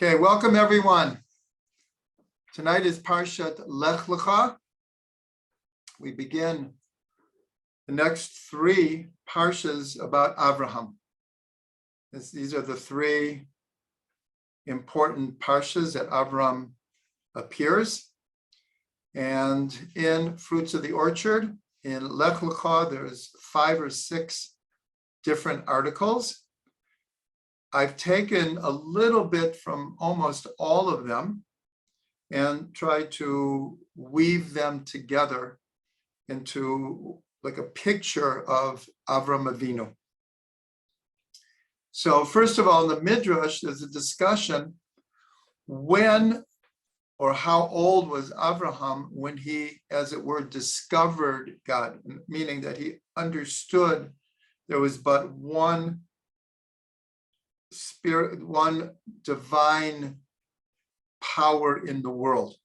Okay, welcome everyone. Tonight is Parshat Lecha. We begin the next three parshas about Avraham. These are the three important parshas that Avraham appears. And in Fruits of the Orchard, in Lech Lecha, there's 5 or 6 different articles. I've taken a little bit from almost all of them and tried to weave them together into like a picture of Avram Avinu. So first of all, in the Midrash, there's a discussion when or how old was Avraham when he, as it were, discovered God, meaning that he understood there was but one spirit, one divine power in the world.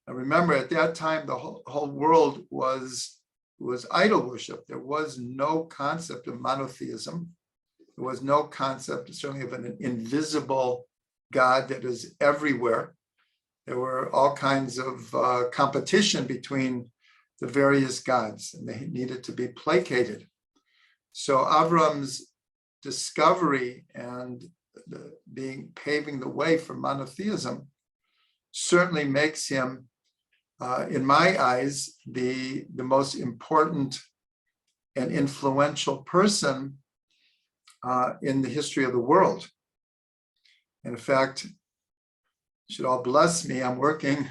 And remember, at that time, the whole world was idol worship. There was no concept of monotheism. There was no concept, certainly, of an invisible God that is everywhere. There were all kinds of competition between the various gods, and they needed to be placated. So Avram's discovery and paving the way for monotheism certainly makes him, in my eyes, the most important and influential person in the history of the world. And in fact, you should all bless me. I'm working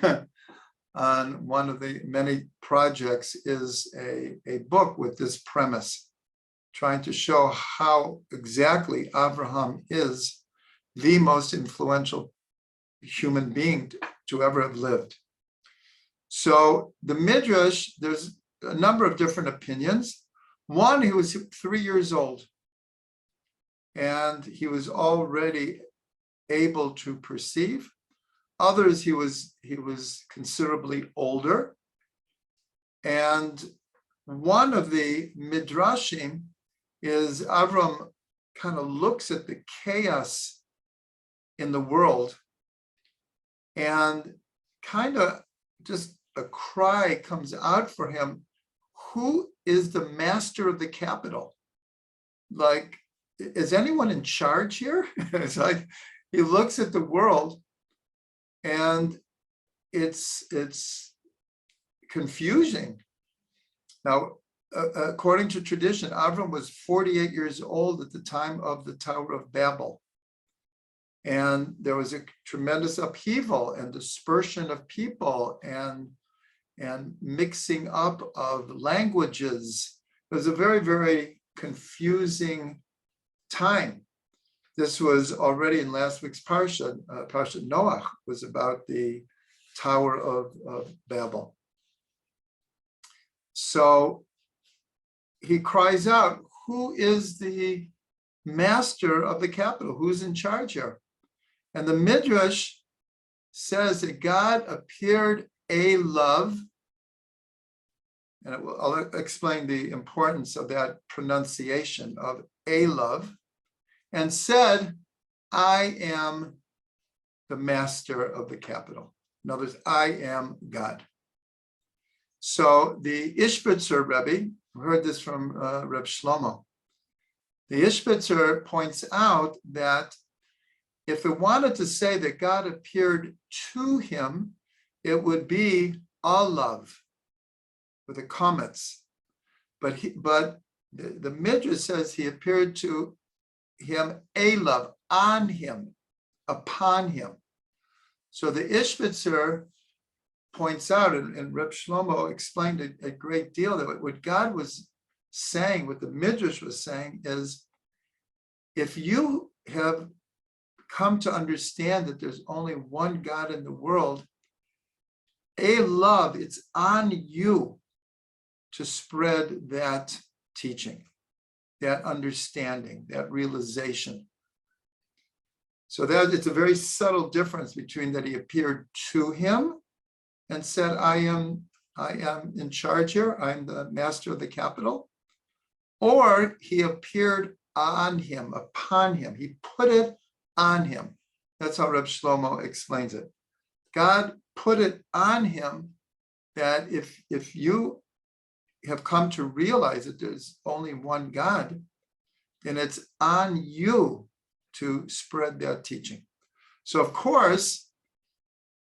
on one of the many projects is a book with this premise, trying to show how exactly Avraham is the most influential human being to ever have lived. So the Midrash, there's a number of different opinions. One, he was 3 years old, and he was already able to perceive. Others, he was considerably older. And one of the Midrashim is Avram kind of looks at the chaos in the world and kind of just a cry comes out for him. Who is the master of the capital? Like, is anyone in charge here? It's like he looks at the world and it's confusing. Now, according to tradition, Avram was 48 years old at the time of the Tower of Babel. And there was a tremendous upheaval and dispersion of people and mixing up of languages. It was a very, very confusing time. This was already in last week's Parsha. Parsha Noach was about the Tower of Babel. So he cries out, who is the master of the capital? Who's in charge here? And the Midrash says that God appeared a love, and I'll explain the importance of that pronunciation of a love, and said, I am the master of the capital. In other words, I am God. So the Ishbitzer Rabbi, we heard this from Reb Shlomo. The Ishbitzer points out that if it wanted to say that God appeared to him, it would be a love with the comets. But the Midrash says he appeared to him a love, on him, upon him. So the Ishbitzer points out, and Reb Shlomo explained a great deal, that what God was saying, what the Midrash was saying is, if you have come to understand that there's only one God in the world, a love, it's on you to spread that teaching, that understanding, that realization. So that it's a very subtle difference between that he appeared to him and said, I am in charge here, I'm the master of the capital, or he appeared on him, upon him, he put it on him. That's how Reb Shlomo explains it. God put it on him that if you have come to realize that there's only one God, then it's on you to spread that teaching. So of course,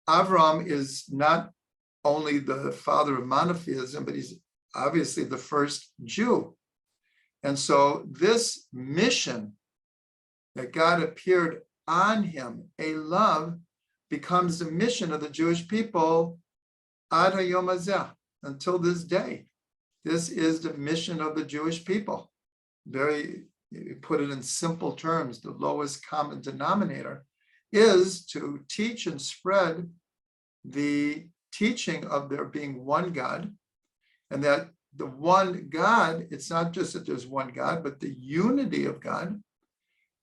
Avram is not only the father of monotheism, but he's obviously the first Jew. And so this mission that God appeared on him, a love, becomes the mission of the Jewish people ad hayom hazeh, until this day. This is the mission of the Jewish people. Very, you put it in simple terms, the lowest common denominator is to teach and spread the teaching of there being one God, and that the one God, it's not just that there's one God, but the unity of God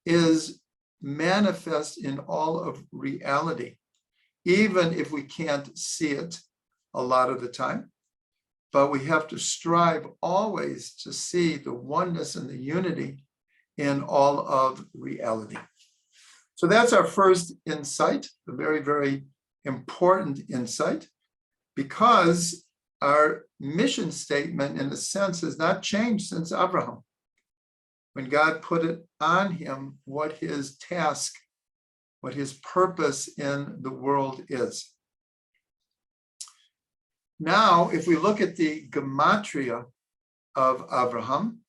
is manifest in all of reality, even if we can't see it a lot of the time. But we have to strive always to see the oneness and the unity in all of reality. So that's our first insight, a very, very important insight, because our mission statement, in a sense, has not changed since Abraham, when God put it on him what his task, what his purpose in the world is. Now, if we look at the gematria of Abraham,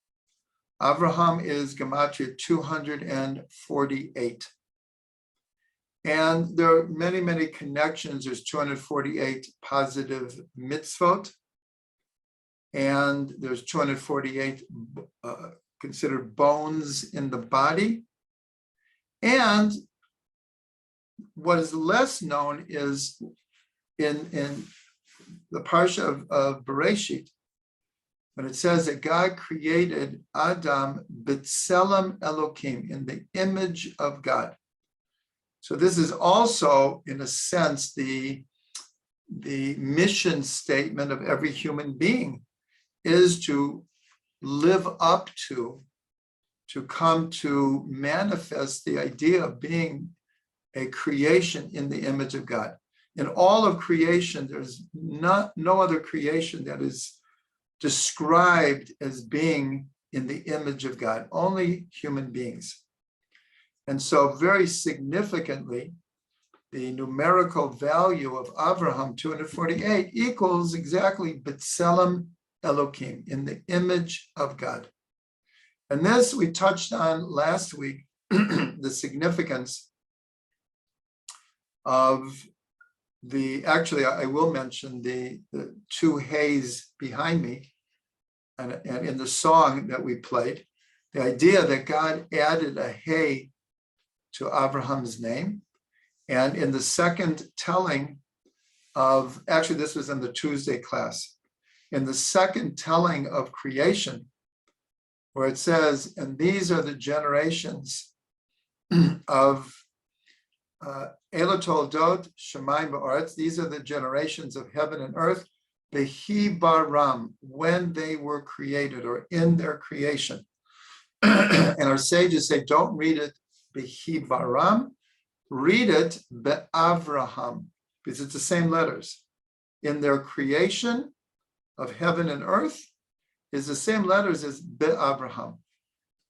Abraham is gematria 248. And there are many, many connections. There's 248 positive mitzvot, and there's 248 considered bones in the body. And what is less known is in the parsha of Bereshit, when it says that God created Adam b'tselem Elokim, in the image of God. So this is also, in a sense, the mission statement of every human being, is to live up to come to manifest the idea of being a creation in the image of God. In all of creation, there's no other creation that is described as being in the image of God, only human beings. And so very significantly, the numerical value of Avraham, 248, equals exactly B'Tselem Elokim, in the image of God. And this we touched on last week, the significance of actually I will mention the two hays behind me, and in the song that we played, the idea that God added a hay to Abraham's name. And in the second telling of, actually this was in the Tuesday class, in the second telling of creation, where it says, and these are the generations of Elotoldot Shemayim Ba'aretz, these are the generations of heaven and earth, Behi Baram, when they were created or in their creation. And our sages say, don't read it Behi Baram, read it Be'avraham, because it's the same letters. In their creation of heaven and earth is the same letters as Be'avraham.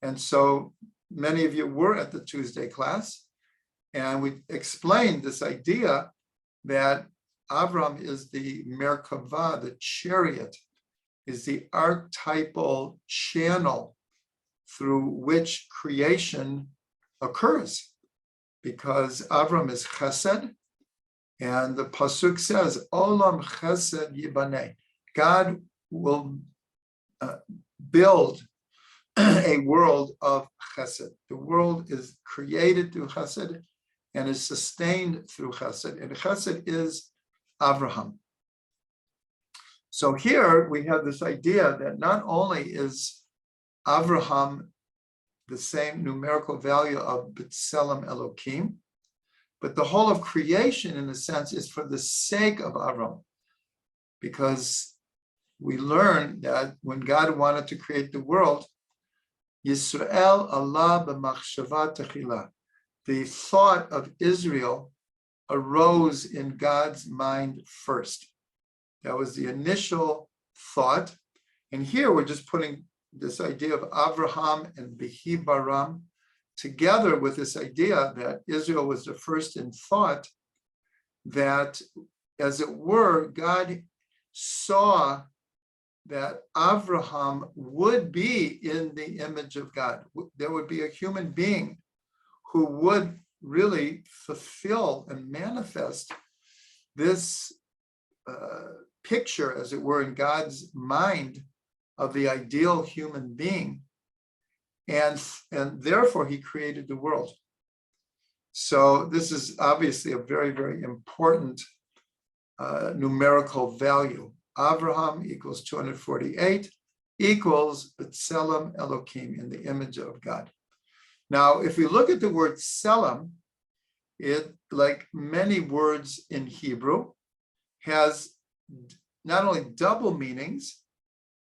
And so many of you were at the Tuesday class, and we explained this idea that Avram is the Merkava, the chariot, is the archetypal channel through which creation occurs, because Avram is chesed, and the pasuk says, Olam chesed yibaneh. God will build a world of chesed. The world is created through chesed and is sustained through chesed, and chesed is Avraham. So here we have this idea that not only is Avraham the same numerical value of B'Tselem Elokim, but the whole of creation, in a sense, is for the sake of Avraham, because we learn that when God wanted to create the world, Yisrael Allah b'machshava techila, the thought of Israel arose in God's mind first. That was the initial thought. And here we're just putting this idea of Avraham and Behi Baram together with this idea that Israel was the first in thought, that, as it were, God saw that Avraham would be in the image of God. There would be a human being who would really fulfill and manifest this picture, as it were, in God's mind of the ideal human being. And therefore, he created the world. So this is obviously a very, very important numerical value. Avraham equals 248 equals B'Tselem Elokim, in the image of God. Now, if we look at the word Tselem, it, like many words in Hebrew, has not only double meanings,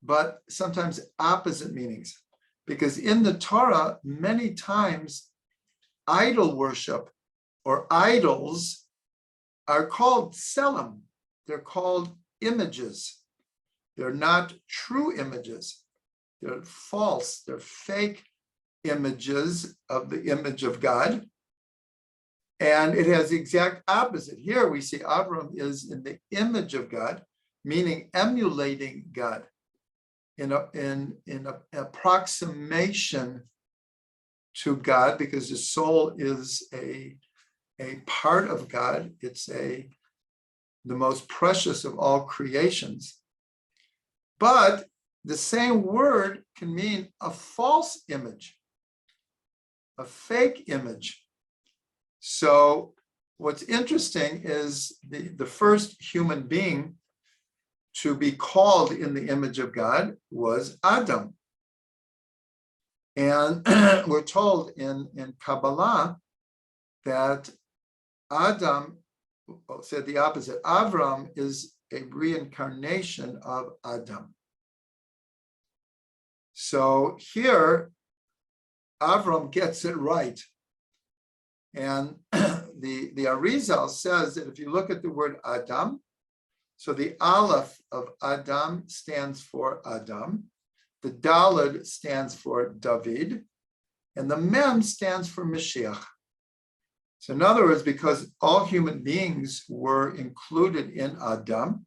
but sometimes opposite meanings. Because in the Torah, many times idol worship or idols are called Tselem. They're called images. They're not true images. They're false. They're fake images of the image of God. And it has the exact opposite. Here we see Abram is in the image of God, meaning emulating God in an approximation to God, because the soul is a part of God. It's the most precious of all creations. But the same word can mean a false image, a fake image. So what's interesting is the first human being to be called in the image of God was Adam. And we're told in Kabbalah that Adam said the opposite. Avram is a reincarnation of Adam. So here, Avram gets it right. And the Arizal says that if you look at the word Adam, so the Aleph of Adam stands for Adam, the Daled stands for David, and the Mem stands for Mashiach. So in other words, because all human beings were included in Adam,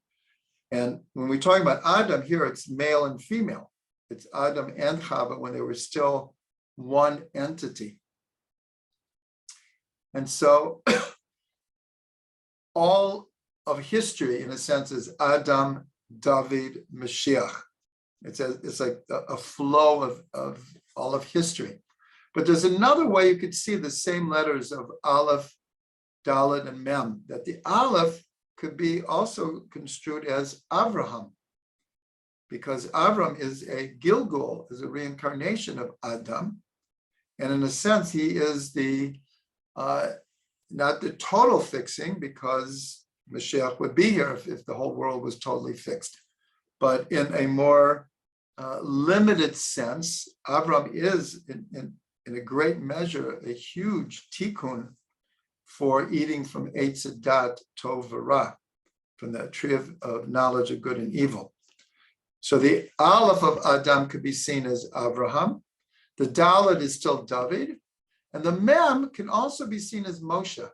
and when we talk about Adam here, it's male and female. It's Adam and Chava when they were still one entity. And so all of history, in a sense, is Adam, David, Mashiach. It's like a flow of all of history. But there's another way you could see the same letters of Aleph, Dalet, and Mem, that the Aleph could be also construed as Avraham, because Avram is a Gilgul, is a reincarnation of Adam. And in a sense, he is the not the total fixing, because Mashiach would be here if the whole world was totally fixed. But in a more limited sense, Avram is in a great measure a huge tikkun for eating from Eitz Hadat Tov V'Ra, from the tree of knowledge of good and evil. So the Aleph of Adam could be seen as Avraham. The Dalet is still David. And the Mem can also be seen as Moshe,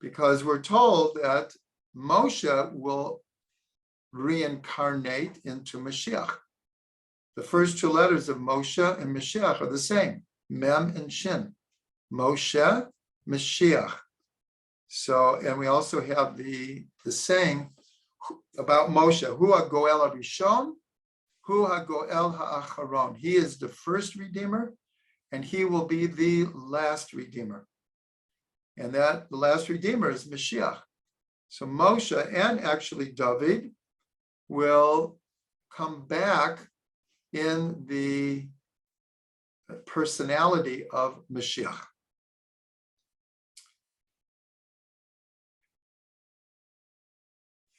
because we're told that Moshe will reincarnate into Mashiach. The first two letters of Moshe and Mashiach are the same, Mem and Shin. Moshe, Mashiach. So, and we also have the saying about Moshe, Hu HaGoel HaRishon, Hu HaGoel HaAcharon. He is the first Redeemer, and he will be the last Redeemer. And that the last Redeemer is Mashiach. So Moshe and actually David will come back in the personality of Mashiach.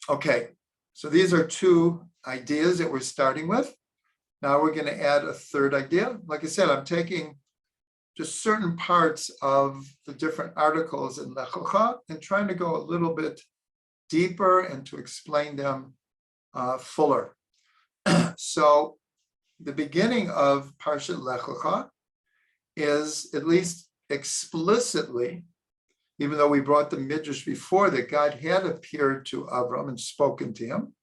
Okay, so these are two ideas that we're starting with. Now we're going to add a third idea. Like I said, I'm taking just certain parts of the different articles in Lecha and trying to go a little bit deeper and to explain them fuller. So the beginning of Parshat Lecha is at least explicitly, even though we brought the midrash before that God had appeared to Avram and spoken to him,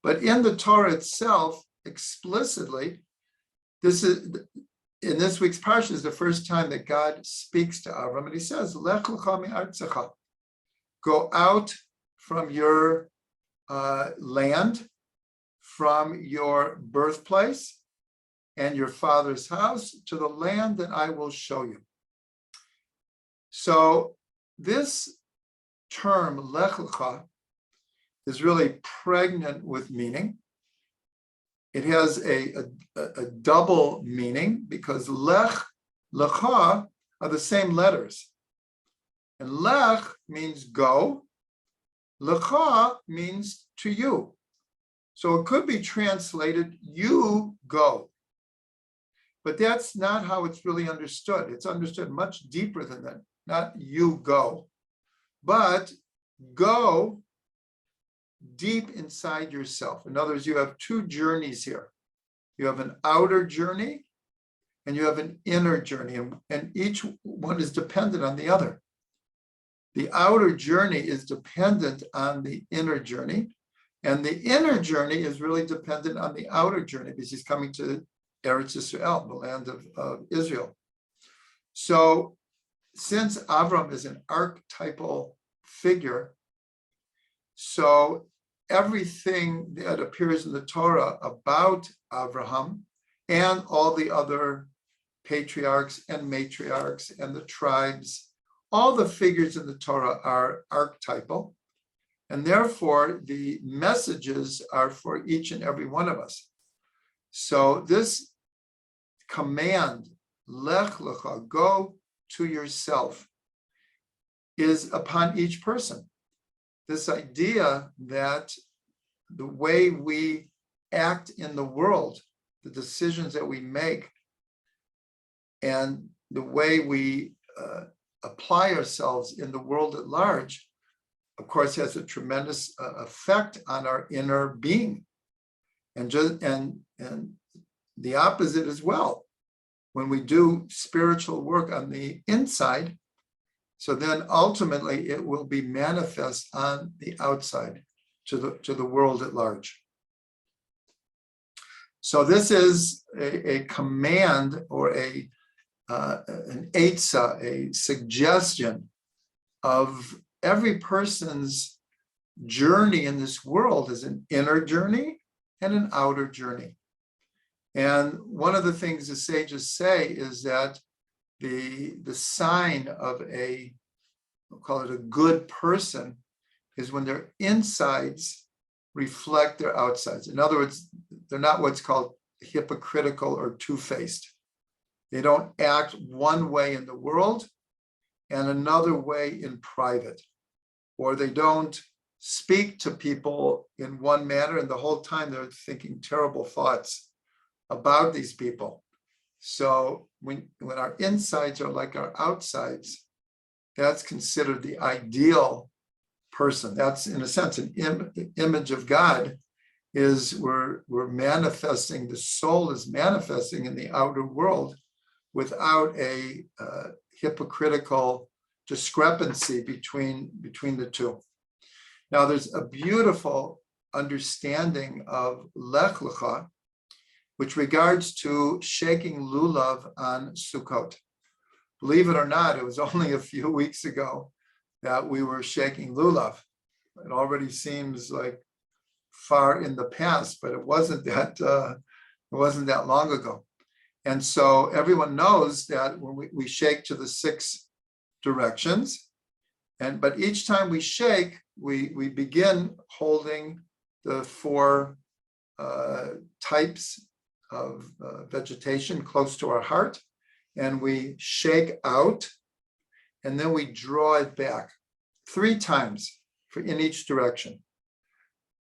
but in the Torah itself, explicitly, this is in this week's parsha is the first time that God speaks to Avram, and he says, "Lech lecha mi'artzecha," go out from your land, from your birthplace and your father's house to the land that I will show you. So this term, Lech Lecha, is really pregnant with meaning. It has a double meaning because Lech, Lecha are the same letters. And Lech means go, Lecha means to you. So it could be translated, you go. But that's not how it's really understood. It's understood much deeper than that. Not you go, but go deep inside yourself. In other words, you have two journeys here. You have an outer journey and you have an inner journey, and each one is dependent on the other. The outer journey is dependent on the inner journey, and the inner journey is really dependent on the outer journey because he's coming to Eretz Yisrael, the land of Israel. So since Avram is an archetypal figure, so everything that appears in the Torah about Abraham and all the other patriarchs and matriarchs and the tribes, all the figures in the Torah are archetypal, and therefore the messages are for each and every one of us. So this command, Lech Lecha, go to yourself, is upon each person. This idea that the way we act in the world, the decisions that we make, and the way we apply ourselves in the world at large, of course, has a tremendous effect on our inner being, and the opposite as well. When we do spiritual work on the inside, so then ultimately it will be manifest on the outside to the world at large. So this is a command or an eitzah, a suggestion of every person's journey in this world is an inner journey and an outer journey. And one of the things the sages say is that the sign of we'll call it a good person, is when their insides reflect their outsides. In other words, they're not what's called hypocritical or two-faced. They don't act one way in the world and another way in private, or they don't speak to people in one manner and the whole time they're thinking terrible thoughts about these people. So when our insides are like our outsides, that's considered the ideal person. That's, in a sense, an image of God. Is we're manifesting, the soul is manifesting in the outer world without a hypocritical discrepancy between the two. Now, there's a beautiful understanding of Lech Lecha, which regards to shaking lulav on Sukkot. Believe it or not, it was only a few weeks ago that we were shaking lulav. It already seems like far in the past, but it wasn't that long ago. And so everyone knows that when we shake to the 6 directions, but each time we shake, we begin holding the 4 types of vegetation close to our heart, and we shake out, and then we draw it back 3 times in each direction.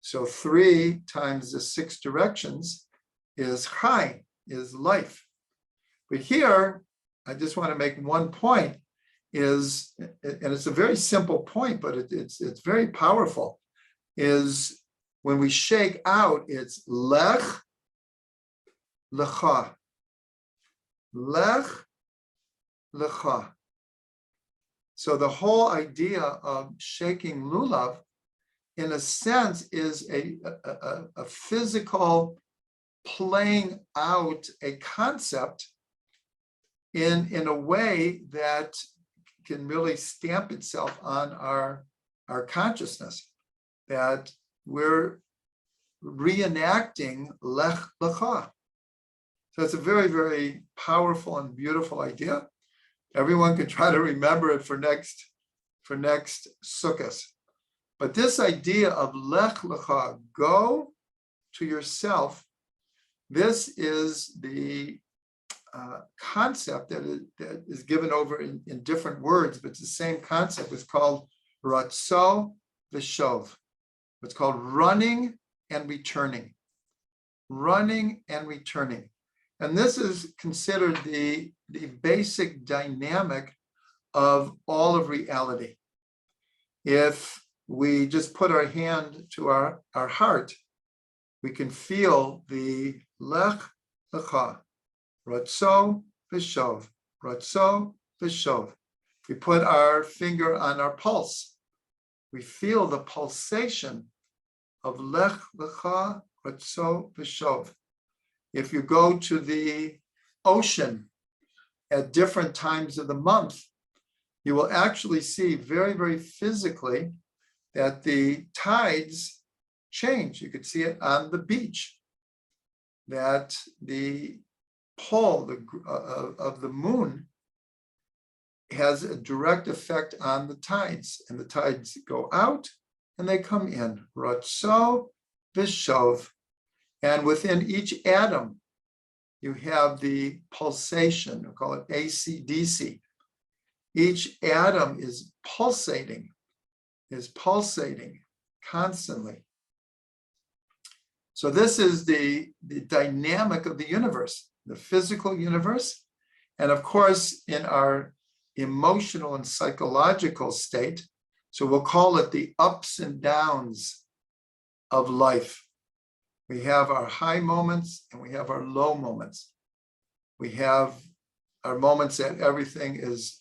So 3 times the 6 directions is chai, is life. But here I just want to make one point is, and it's a very simple point, but it's very powerful, is when we shake out, it's Lech, Lecha. Lech, Lecha. So the whole idea of shaking lulav, in a sense, is a physical playing out a concept in a way that can really stamp itself on our consciousness, that we're reenacting Lech Lecha. So it's a very, very powerful and beautiful idea. Everyone can try to remember it for next Sukkot. But this idea of Lech Lecha, go to yourself, this is the concept that is given over in different words, but it's the same concept. It's called Ratzo V'Shov. It's called running and returning. Running and returning. And this is considered the basic dynamic of all of reality. If we just put our hand to our heart, we can feel the Lech Lecha, Ratzo V'Shov, Ratzo V'Shov. If we put our finger on our pulse, we feel the pulsation of Lech Lecha, Ratzo V'Shov. If you go to the ocean at different times of the month, you will actually see very, very physically that the tides change. You could see it on the beach, that the pull of the moon has a direct effect on the tides, and the tides go out and they come in. Ratzo V'Shov. And within each atom, you have the pulsation, we call it AC/DC. Each atom is pulsating constantly. So this is the dynamic of the universe, the physical universe. And of course, in our emotional and psychological state, so we'll call it the ups and downs of life. We have our high moments and we have our low moments. We have our moments that everything is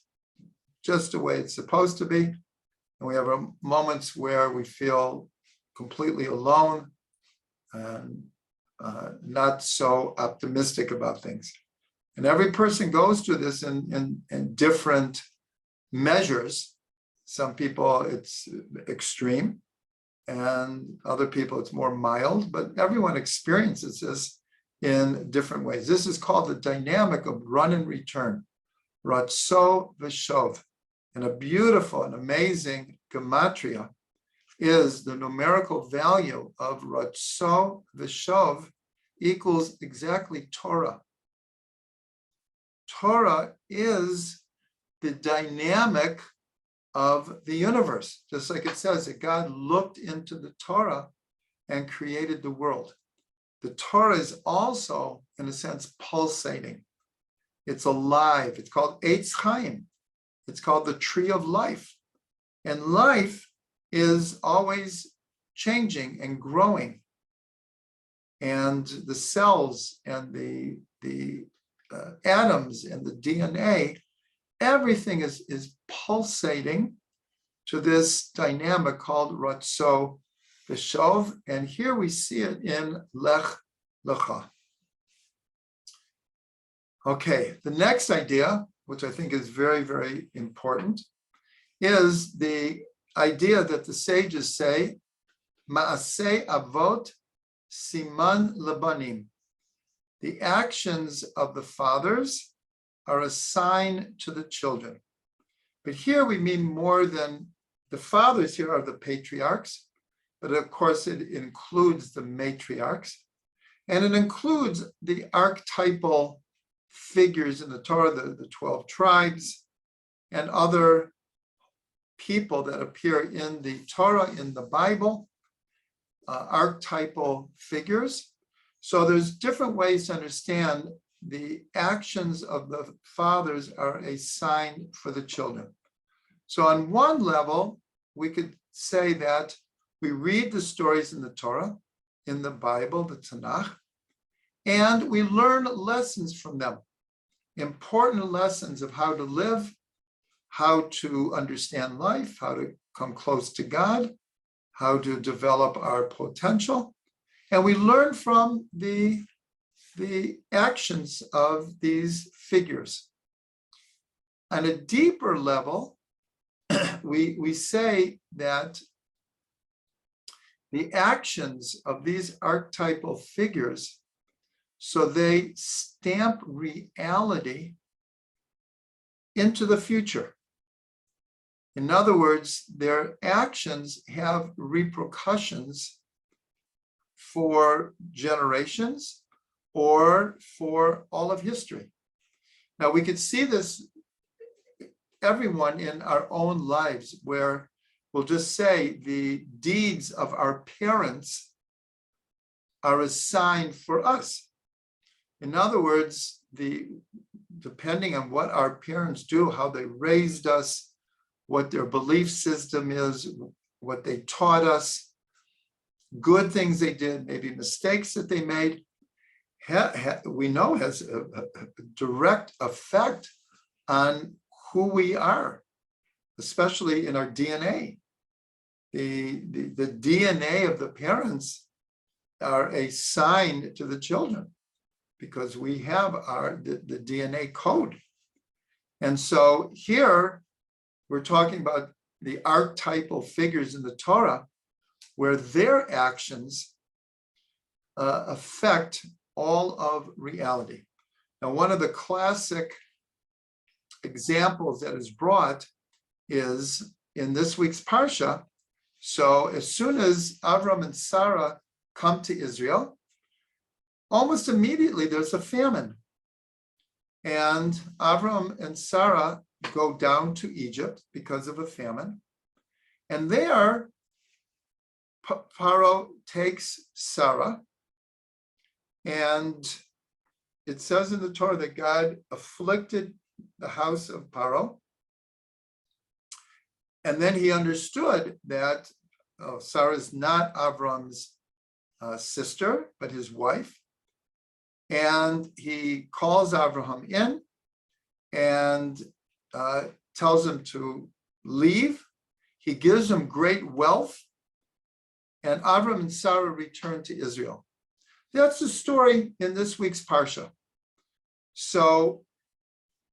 just the way it's supposed to be. And we have our moments where we feel completely alone and not so optimistic about things. And every person goes through this in different measures. Some people it's extreme, and other people it's more mild, but everyone experiences this in different ways. This is called the dynamic of run and return, Ratzo V'Shov. And a beautiful and amazing gematria is the numerical value of Ratzo V'Shov equals exactly Torah. Torah is the dynamic of the universe, just like it says that God looked into the Torah and created the world. The Torah is also, in a sense, pulsating. It's alive. It's called Eitz Chaim. It's called the tree of life. And life is always changing and growing. And the cells and the atoms and the DNA, everything is pulsating to this dynamic called Ratzo V'Shov. And here we see it in Lech Lecha. Okay, the next idea, which I think is very, very important, is the idea that the sages say, Ma'aseh Avot Siman Labanim. The actions of the fathers are a sign to the children. But here we mean more than the fathers. Here are the patriarchs, but of course it includes the matriarchs, and it includes the archetypal figures in the Torah, the 12 tribes, and other people that appear in the Torah, in the Bible, archetypal figures. So there's different ways to understand the actions of the fathers are a sign for the children. So on one level, we could say that we read the stories in the Torah, in the Bible, the Tanakh, and we learn lessons from them, important lessons of how to live, how to understand life, how to come close to God, how to develop our potential. And we learn from the actions of these figures. On a deeper level, we say that the actions of these archetypal figures, so they stamp reality into the future. In other words, their actions have repercussions for generations or for all of history. Now, we could see this, everyone in our own lives, where we'll just say the deeds of our parents are a sign for us. In other words, depending on what our parents do, how they raised us, what their belief system is, what they taught us, good things they did, maybe mistakes that they made, we know has a direct effect on who we are, especially in our DNA. The DNA of the parents are a sign to the children because we have the DNA code. And so here we're talking about the archetypal figures in the Torah where their actions affect all of reality. Now, one of the classic examples that is brought is in this week's Parsha. So as soon as Avram and Sarah come to Israel, almost immediately there's a famine. And Avram and Sarah go down to Egypt because of a famine. And there, Pharaoh takes Sarah, and it says in the Torah that God afflicted the house of Pharaoh. And then he understood that Sarah is not Avram's sister, but his wife. And he calls Abraham in and tells him to leave. He gives him great wealth. And Avram and Sarah return to Israel. That's the story in this week's Parsha. So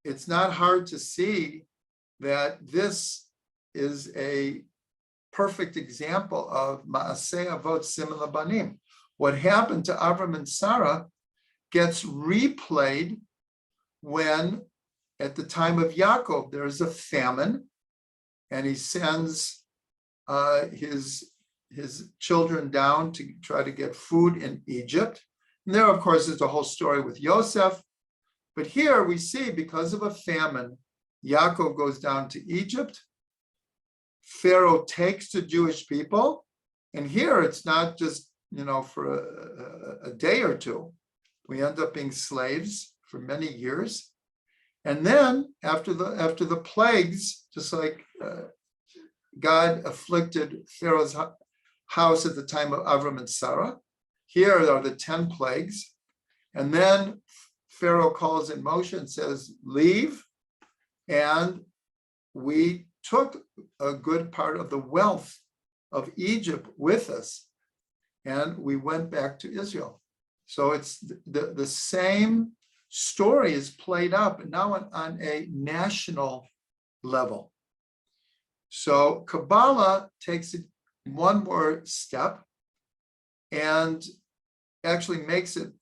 it's not hard to see that this is a perfect example of Ma'aseh Avot Siman Labanim. What happened to Avram and Sarah gets replayed when, at the time of Yaakov, there is a famine, and he sends his children down to try to get food in Egypt. And there, of course, is the whole story with Yosef. But here we see, because of a famine, Yaakov goes down to Egypt. Pharaoh takes the Jewish people. And here it's not just, for a day or two. We end up being slaves for many years. And then after the plagues, just like God afflicted Pharaoh's house at the time of Avram and Sarah, here are the 10 plagues. And then Pharaoh calls in Moshe and says, leave. And we took a good part of the wealth of Egypt with us, and we went back to Israel. So it's the same story is played out, but now on a national level. So Kabbalah takes it one more step and actually makes it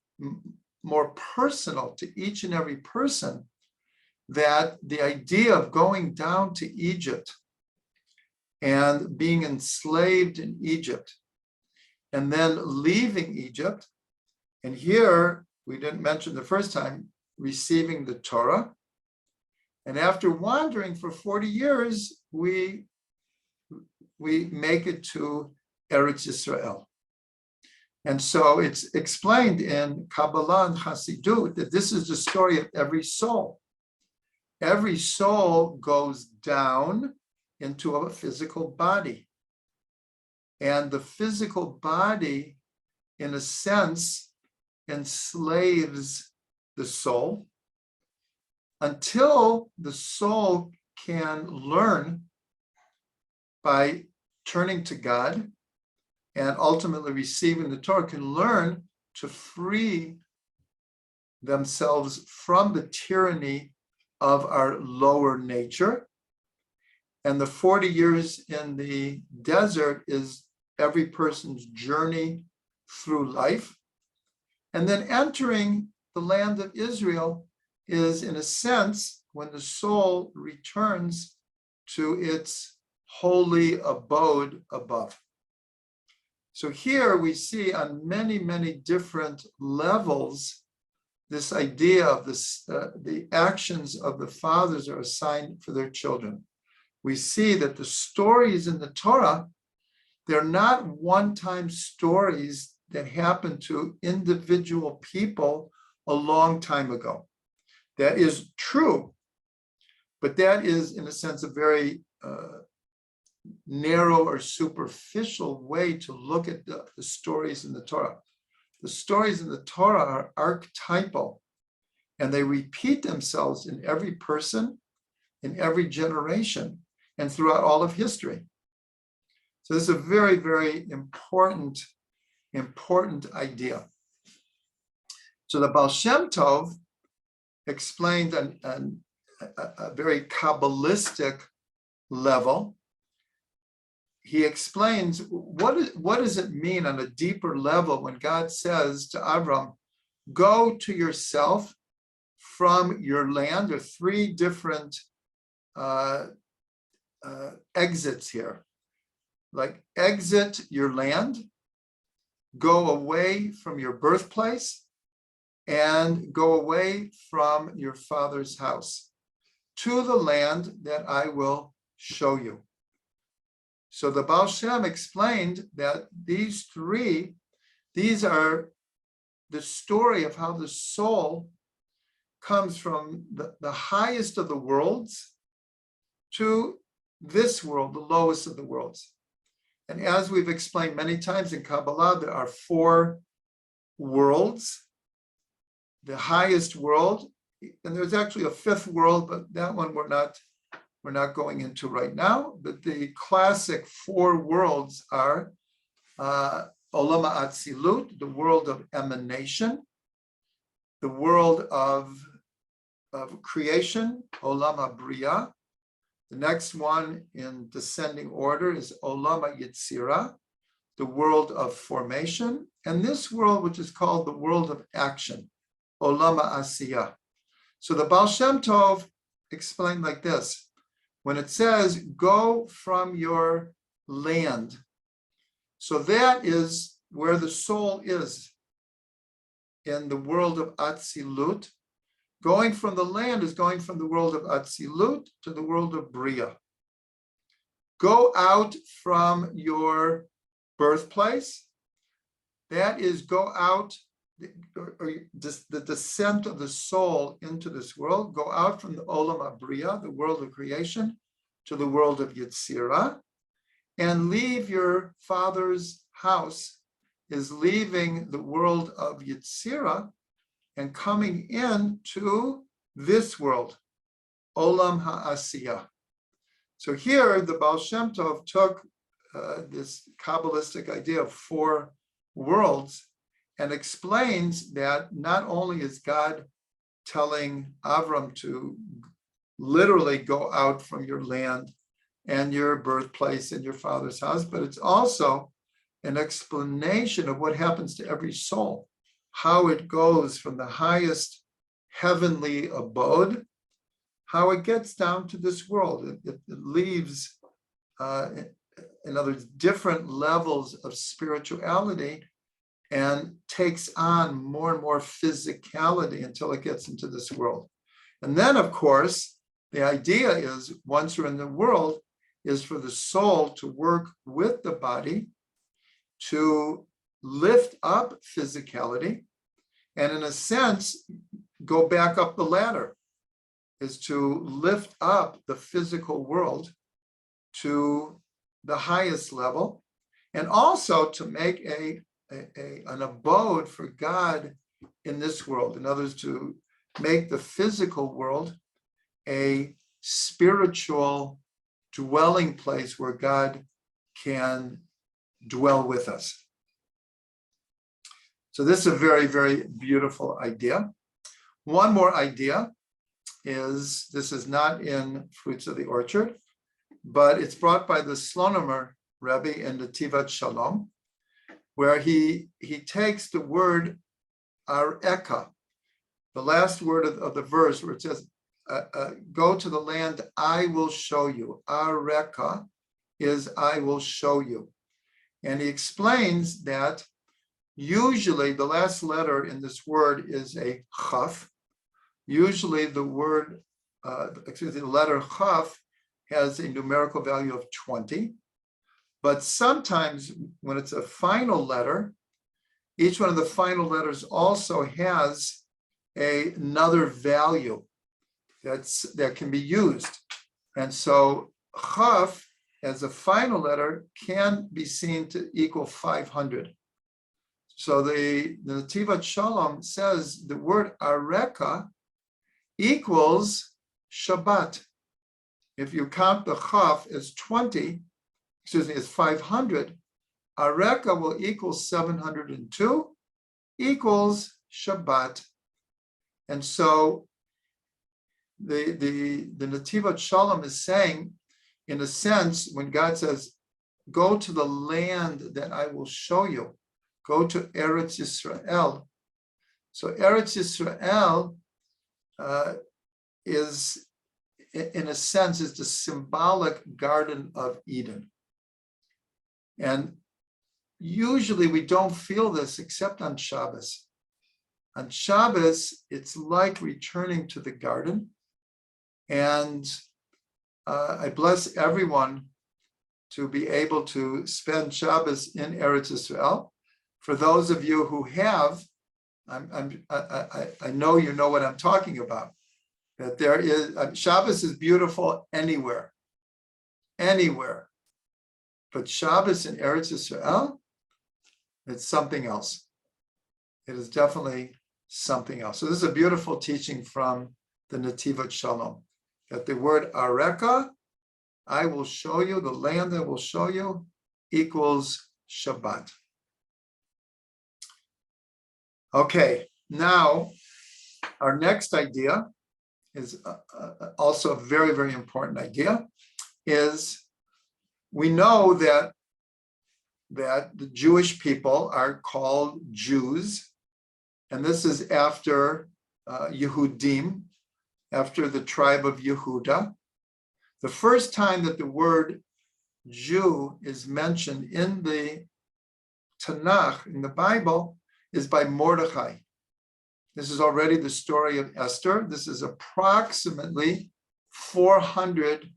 more personal to each and every person, that the idea of going down to Egypt and being enslaved in Egypt and then leaving Egypt, and here we didn't mention the first time, receiving the Torah, and after wandering for 40 years, we make it to Eretz Yisrael. And so it's explained in Kabbalah and Hasidut that this is the story of every soul. Every soul goes down into a physical body. And the physical body, in a sense, enslaves the soul until the soul can learn by turning to God and ultimately receiving the Torah, can learn to free themselves from the tyranny of our lower nature. And the 40 years in the desert is every person's journey through life. And then entering the land of Israel is, in a sense, when the soul returns to its holy abode above. So here we see on many, many different levels this idea of this, the actions of the fathers are assigned for their children. We see that the stories in the Torah, they're not one-time stories that happened to individual people a long time ago. That is true, but that is, in a sense, a very narrow or superficial way to look at the stories in the Torah. The stories in the Torah are archetypal, and they repeat themselves in every person, in every generation, and throughout all of history. So this is a very, very important idea. So the Baal Shem Tov explained on a very Kabbalistic level. He explains what does it mean on a deeper level when God says to Avram, go to yourself from your land. There are three different exits here. Like exit your land, go away from your birthplace, and go away from your father's house to the land that I will show you. So the Baal Shem explained that these are the story of how the soul comes from the highest of the worlds to this world, the lowest of the worlds. And as we've explained many times in Kabbalah, there are four worlds. The highest world, and there's actually a fifth world, but that one we're not going into right now. But the classic four worlds are Olam Atzilut, the world of emanation, the world of creation, Olam HaBriya. The next one in descending order is Olam HaYetzirah, the world of formation, and this world, which is called the world of action, Olam HaAsiyah. So the Baal Shem Tov explained like this: when it says, go from your land, so that is where the soul is in the world of Atzilut. Going from the land is going from the world of Atzilut to the world of Bria. Go out from your birthplace. That is go out, or the descent of the soul into this world. Go out from the Olam HaBriya, the world of creation, to the world of Yetzirah, and leave your father's house is leaving the world of Yetzirah and coming into this world, Olam HaAsiyah. So here, the Baal Shem Tov took this Kabbalistic idea of four worlds and explains that not only is God telling Avram to literally go out from your land and your birthplace and your father's house, but it's also an explanation of what happens to every soul, how it goes from the highest heavenly abode, how it gets down to this world. It leaves, in other words, different levels of spirituality and takes on more and more physicality until it gets into this world. And then, of course, the idea is, once you're in the world, is for the soul to work with the body to lift up physicality, and in a sense, go back up the ladder, is to lift up the physical world to the highest level, and also to make an abode for God in this world. In other words, to make the physical world a spiritual dwelling place where God can dwell with us. So this is a very, very beautiful idea. One more idea is, this is not in Fruits of the Orchard, but it's brought by the Slonomer Rabbi in the Tivat Shalom, where he takes the word areka, the last word of the verse, where it says, go to the land I will show you. Areka is I will show you. And he explains that usually the last letter in this word is a chaf. Usually the letter chaf has a numerical value of 20. But sometimes when it's a final letter, each one of the final letters also has another value that can be used. And so chaf as a final letter can be seen to equal 500. So the Tivat Shalom says the word areka equals Shabbat. If you count the chaf as 20, as 500, areka will equal 702, equals Shabbat. And so the Tivat Shalom is saying, in a sense, when God says, go to the land that I will show you, go to Eretz Yisrael. So Eretz Yisrael is, in a sense, is the symbolic Garden of Eden. And usually we don't feel this except on Shabbos. On Shabbos, it's like returning to the garden. And I bless everyone to be able to spend Shabbos in Eretz Yisrael. For those of you who have, I know you know what I'm talking about. That there is, Shabbos is beautiful anywhere. But Shabbos in Eretz Yisrael, it's something else. It is definitely something else. So this is a beautiful teaching from the Netivat Shalom, that the word areka, I will show you, the land I will show you, equals Shabbat. Okay, now our next idea is also a very, very important idea, is we know that the Jewish people are called Jews, and this is after Yehudim, after the tribe of Yehuda. The first time that the word Jew is mentioned in the Tanakh, in the Bible, is by Mordechai. This is already the story of Esther. This is approximately 400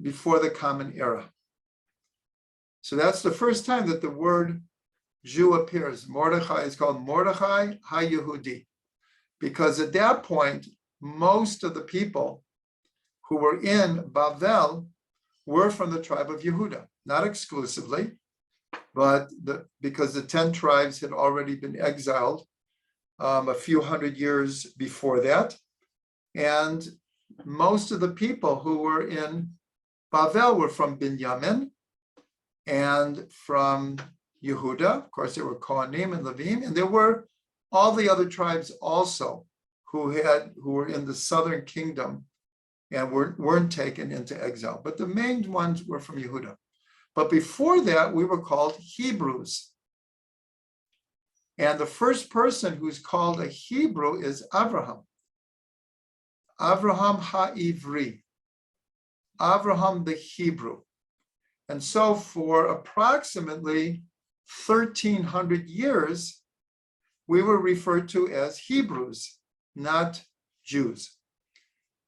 before the Common Era. So that's the first time that the word Jew appears. Mordechai is called Mordechai HaYehudi, because at that point, most of the people who were in Bavel were from the tribe of Yehuda, not exclusively, but because the 10 tribes had already been exiled a few hundred years before that. And most of the people who were in Bavel were from Binyamin and from Yehuda. Of course, there were Kohanim and Levim, and there were all the other tribes also who were in the southern kingdom and weren't taken into exile. But the main ones were from Yehuda. But before that, we were called Hebrews. And the first person who's called a Hebrew is Avraham. Avraham HaIvri. Avraham the Hebrew. And so for approximately 1,300 years, we were referred to as Hebrews, not Jews.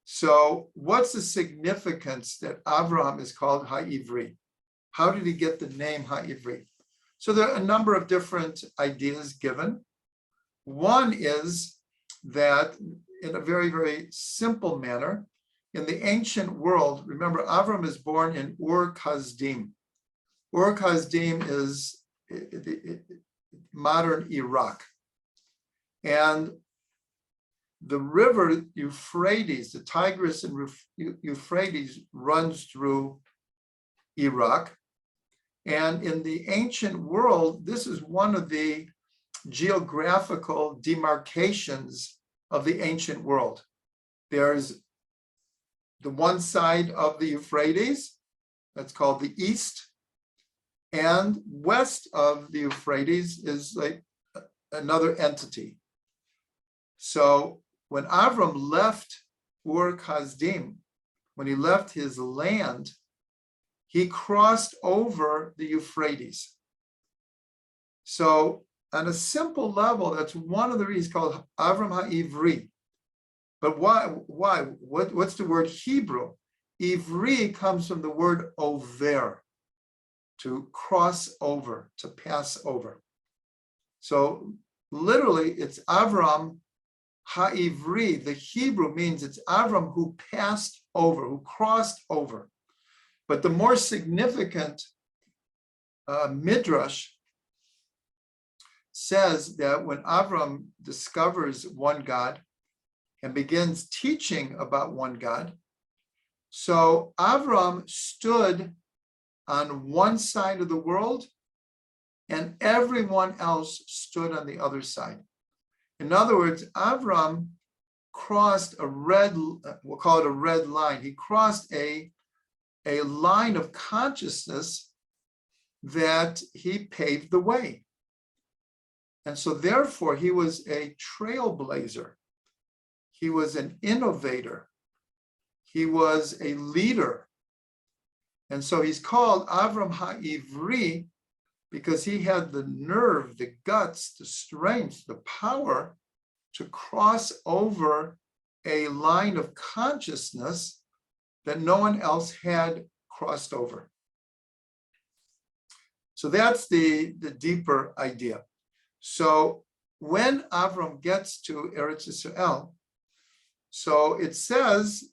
So what's the significance that Avraham is called HaIvri? How did he get the name HaIvri? So there are a number of different ideas given. One is that in a very, very simple manner, in the ancient world, remember, Avram is born in Ur-Kasdim. Ur-Kasdim is modern Iraq. And the river Euphrates, the Tigris and Euphrates runs through Iraq. And in the ancient world, this is one of the geographical demarcations of the ancient world. There's the one side of the Euphrates, that's called the East, and west of the Euphrates is like another entity. So when Avram left Ur-Kasdim, when he left his land, he crossed over the Euphrates. So on a simple level, that's one of the reasons called Avram HaIvri. But why? What's the word Hebrew? Ivri comes from the word over, to cross over, to pass over. So literally, it's Avram HaIvri. The Hebrew means it's Avram who passed over, who crossed over. But the more significant midrash says that when Avram discovers one God and begins teaching about one God, so Avram stood on one side of the world and everyone else stood on the other side. In other words, Avram crossed a red, we'll call it a red line. He crossed a line of consciousness that he paved the way. And so therefore, he was a trailblazer. He was an innovator. He was a leader. And so he's called Avram HaIvri because he had the nerve, the guts, the strength, the power to cross over a line of consciousness that no one else had crossed over. So that's the deeper idea. So when Avram gets to Eretz Yisrael, so it says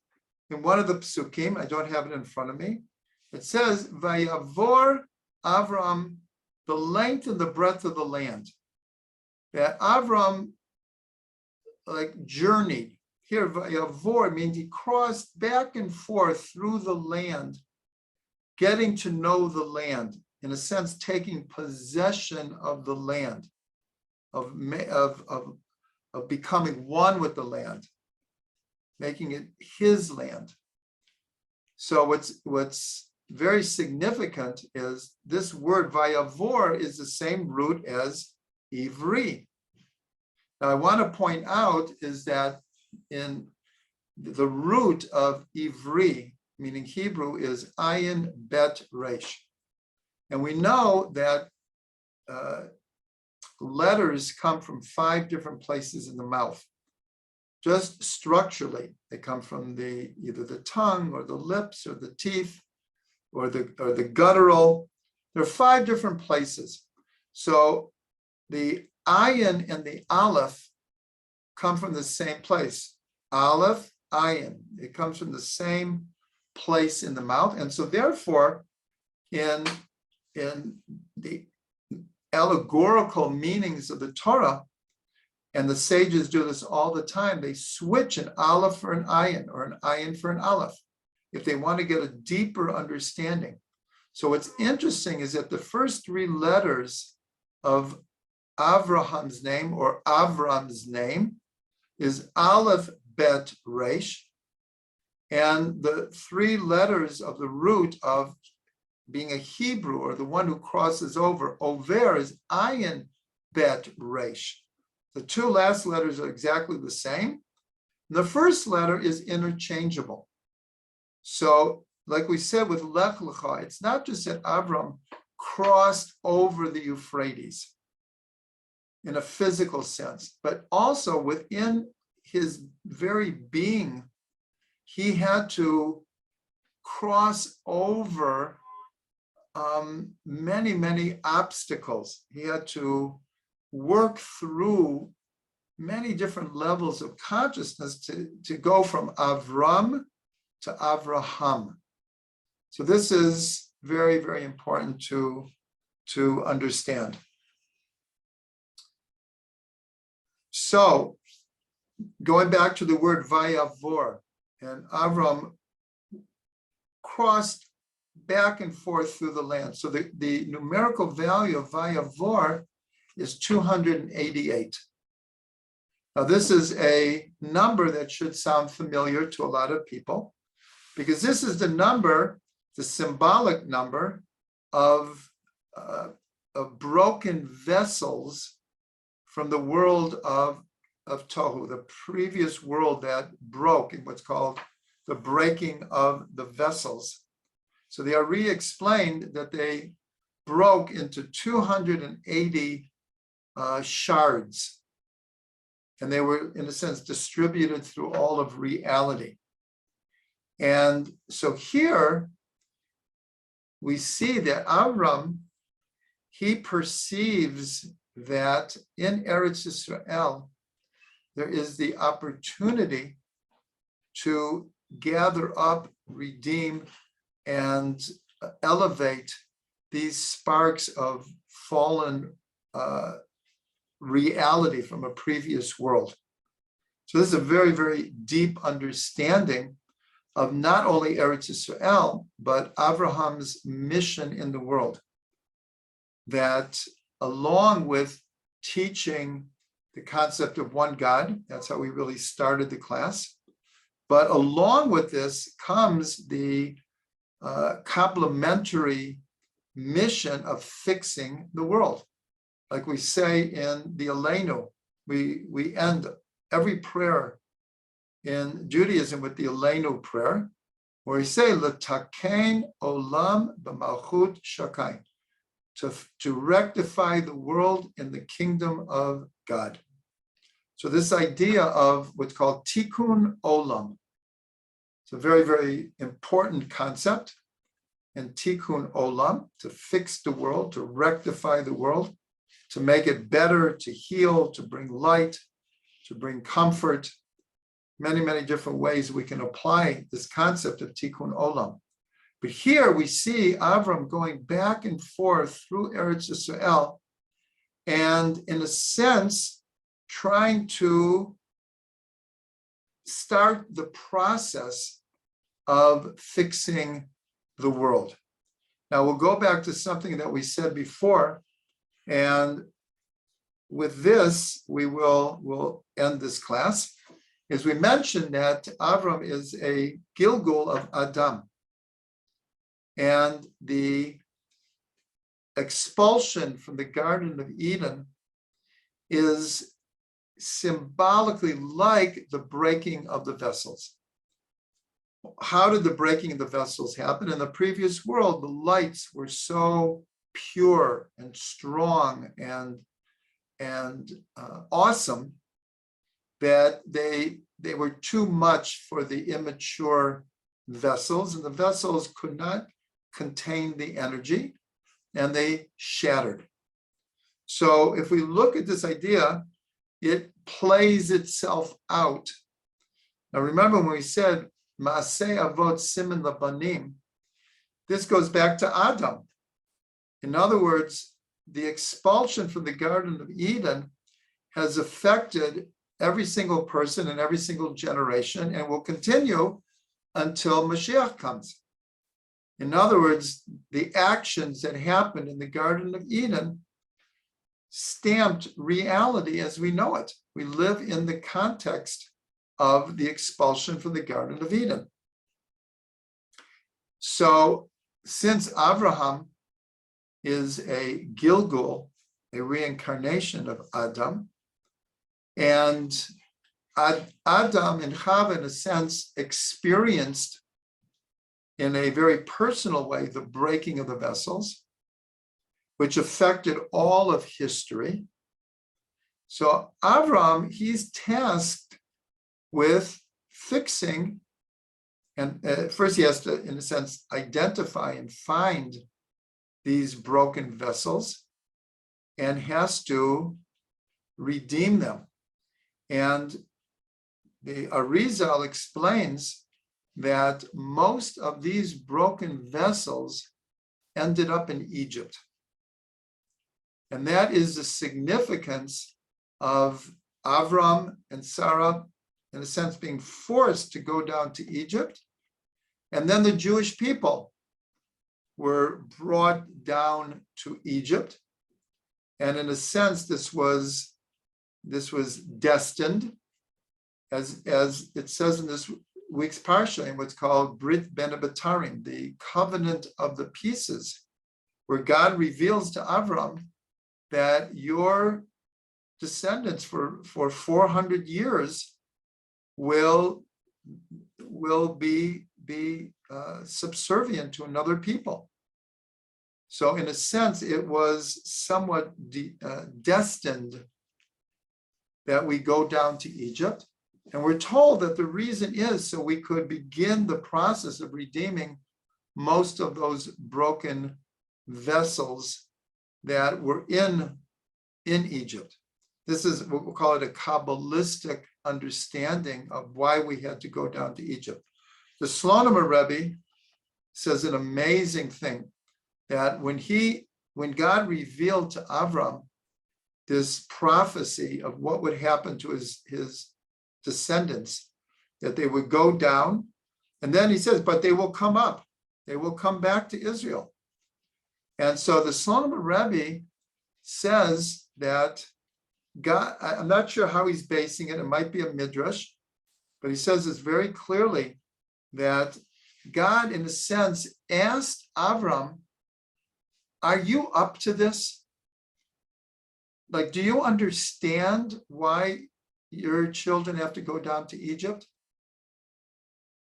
in one of the psukim, I don't have it in front of me, it says, Vayavor Avram, the length and the breadth of the land. That Avram journeyed. Here, Vayavor means he crossed back and forth through the land, getting to know the land, in a sense, taking possession of the land, of becoming one with the land, making it his land. So what's very significant is this word Vayavor is the same root as Ivri. Now I want to point out is that in the root of Ivri, meaning Hebrew, is Ayin Bet Resh. And we know that letters come from 5 different places in the mouth. Just structurally, they come from either the tongue or the lips or the teeth or the guttural. There are 5 different places. So the ayin and the aleph come from the same place. Aleph, ayin. It comes from the same place in the mouth. And so therefore, in the allegorical meanings of the Torah, and the sages do this all the time, they switch an aleph for an ayin or an ayin for an aleph if they want to get a deeper understanding. So what's interesting is that the first 3 letters of Avraham's name or Avram's name is Aleph Bet Resh, and the 3 letters of the root of being a Hebrew or the one who crosses over, Over, is Ayin Bet Resh. The 2 last letters are exactly the same. The first letter is interchangeable. So, like we said with Lech Lecha, it's not just that Avram crossed over the Euphrates in a physical sense, but also within his very being, he had to cross over many, many obstacles. He had to work through many different levels of consciousness to go from Avram to Avraham. So this is very, very important to understand. So going back to the word Vayavor, and Avram crossed back and forth through the land. So the numerical value of Vayavor is 288. Now, this is a number that should sound familiar to a lot of people, because this is the number, the symbolic number of broken vessels from the world of Tohu, the previous world that broke in what's called the breaking of the vessels. So the Ari explained that they broke into 280 shards, and they were, in a sense, distributed through all of reality. And so here we see that Avram, he perceives that in Eretz Yisrael, there is the opportunity to gather up, redeem, and elevate these sparks of fallen reality from a previous world. So this is a very, very deep understanding of not only Eretz Yisrael, but Abraham's mission in the world. That along with teaching the concept of one God, that's how we really started the class, but along with this comes the complementary mission of fixing the world. Like we say in the Aleinu, we end every prayer in Judaism with the Aleinu prayer, where we say, L'takein olam b'malchut shakai, to rectify the world in the kingdom of God. So this idea of what's called tikkun olam, it's a very, very important concept. And tikkun olam, to fix the world, to rectify the world, to make it better, to heal, to bring light, to bring comfort, many, many different ways we can apply this concept of tikkun olam. But here we see Avram going back and forth through Eretz Yisrael, and in a sense, trying to start the process of fixing the world. Now we'll go back to something that we said before, and with this, we'll end this class. As we mentioned that Avram is a Gilgul of Adam. And the expulsion from the Garden of Eden is symbolically like the breaking of the vessels. How did the breaking of the vessels happen? In the previous world, the lights were so pure and strong and awesome that they were too much for the immature vessels, and the vessels could not contain the energy, and they shattered. So if we look at this idea, it plays itself out. Now remember when we said Maaseh Avot Siman Labanim, this goes back to Adam. In other words, the expulsion from the Garden of Eden has affected every single person in every single generation and will continue until Mashiach comes. In other words, the actions that happened in the Garden of Eden stamped reality as we know it. We live in the context of the expulsion from the Garden of Eden. So since Abraham is a Gilgul, a reincarnation of Adam, and Adam and Chava, in a sense, experienced in a very personal way the breaking of the vessels, which affected all of history. So Avram, he's tasked with fixing, and first he has to, in a sense, identify and find these broken vessels and has to redeem them. And the Arizal explains that most of these broken vessels ended up in Egypt. And that is the significance of Avram and Sarah, in a sense, being forced to go down to Egypt. And then the Jewish people were brought down to Egypt. And in a sense, this was destined, as it says in this week's parsha, in what's called Brit Ben Abatarim, the covenant of the pieces, where God reveals to Avram that your descendants for 400 years will be subservient to another people. So in a sense, it was somewhat destined that we go down to Egypt. And we're told that the reason is so we could begin the process of redeeming most of those broken vessels that were in Egypt. This is what we'll call it a Kabbalistic understanding of why we had to go down to Egypt. The Slonim Rebbe says an amazing thing, that when God revealed to Avram this prophecy of what would happen to his descendants, that they would go down, and then he says, but they will come up, they will come back to Israel. And so the Slonim Rebbe says that God, I'm not sure how he's basing it, it might be a midrash, but he says this very clearly, that God, in a sense, asked Avram, are you up to this? Like, do you understand why your children have to go down to Egypt?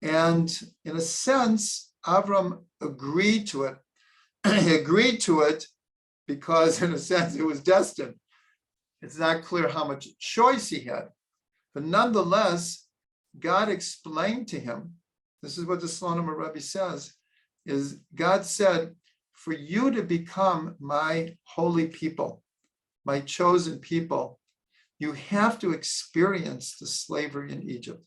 And in a sense, Avram agreed to it. He agreed to it because, in a sense, it was destined. It's not clear how much choice he had. But nonetheless, God explained to him, this is what the Slonim Rebbe says, is God said, for you to become my holy people, my chosen people, you have to experience the slavery in Egypt.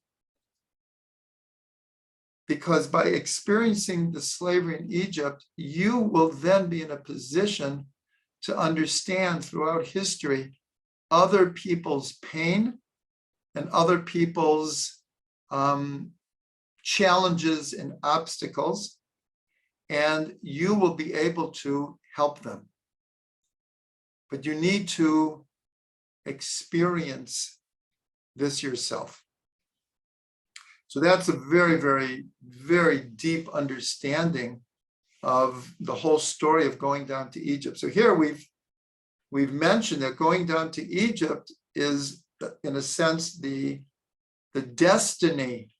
Because by experiencing the slavery in Egypt, you will then be in a position to understand throughout history other people's pain and other people's challenges and obstacles, and you will be able to help them. But you need to experience this yourself. So that's a very, very, very deep understanding of the whole story of going down to Egypt. So here we've mentioned that going down to Egypt is, in a sense, the destiny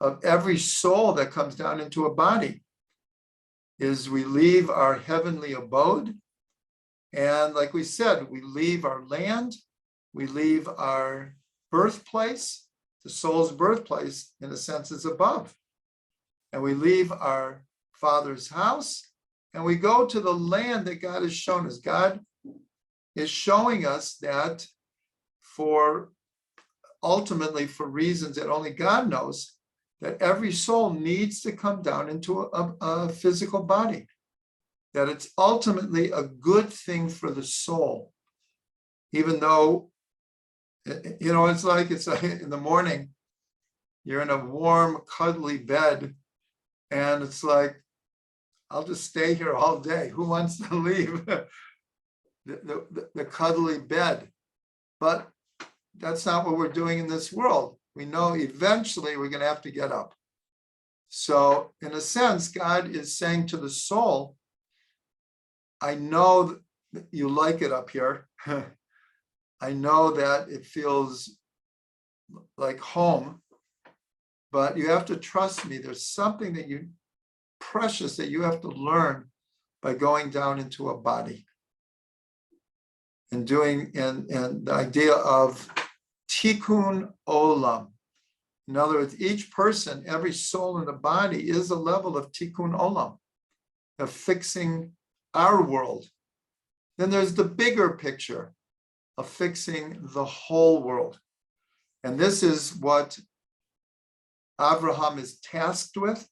of every soul that comes down into a body, is we leave our heavenly abode. And like we said, we leave our land, we leave our birthplace. The soul's birthplace, in a sense, is above. And we leave our Father's house, and we go to the land that God has shown us. God is showing us that ultimately for reasons that only God knows, that every soul needs to come down into a physical body, that it's ultimately a good thing for the soul, even though, it's like in the morning, you're in a warm, cuddly bed, and it's like, I'll just stay here all day. Who wants to leave the cuddly bed? But that's not what we're doing in this world. We know eventually we're going to have to get up. So in a sense, God is saying to the soul, I know that you like it up here. I know that it feels like home, but you have to trust me. There's something precious that you have to learn by going down into a body and the idea of tikkun olam. In other words, each person, every soul in the body is a level of tikkun olam, of fixing our world. Then there's the bigger picture of fixing the whole world. And this is what Abraham is tasked with.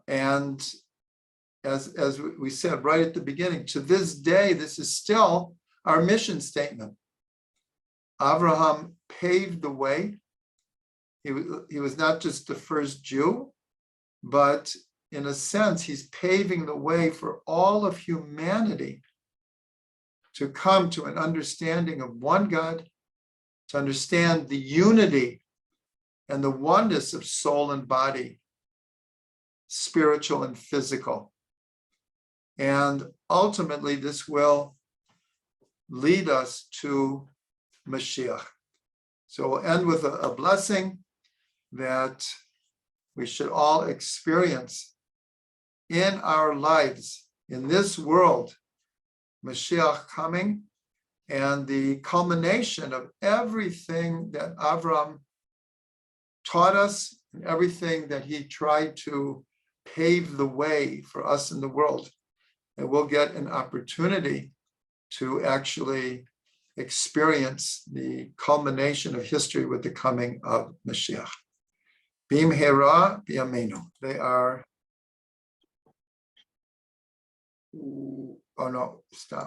And as we said right at the beginning, to this day, this is still our mission statement. Abraham paved the way. He was not just the first Jew, but in a sense, he's paving the way for all of humanity to come to an understanding of one God, to understand the unity and the oneness of soul and body, spiritual and physical. And ultimately, this will lead us to Mashiach. So we'll end with a blessing that we should all experience in our lives, in this world, Mashiach coming, and the culmination of everything that Avram taught us and everything that he tried to pave the way for us in the world. And we'll get an opportunity to actually experience the culmination of history with the coming of Mashiach. Bimhera b'yameinu. They are, oh no, stop.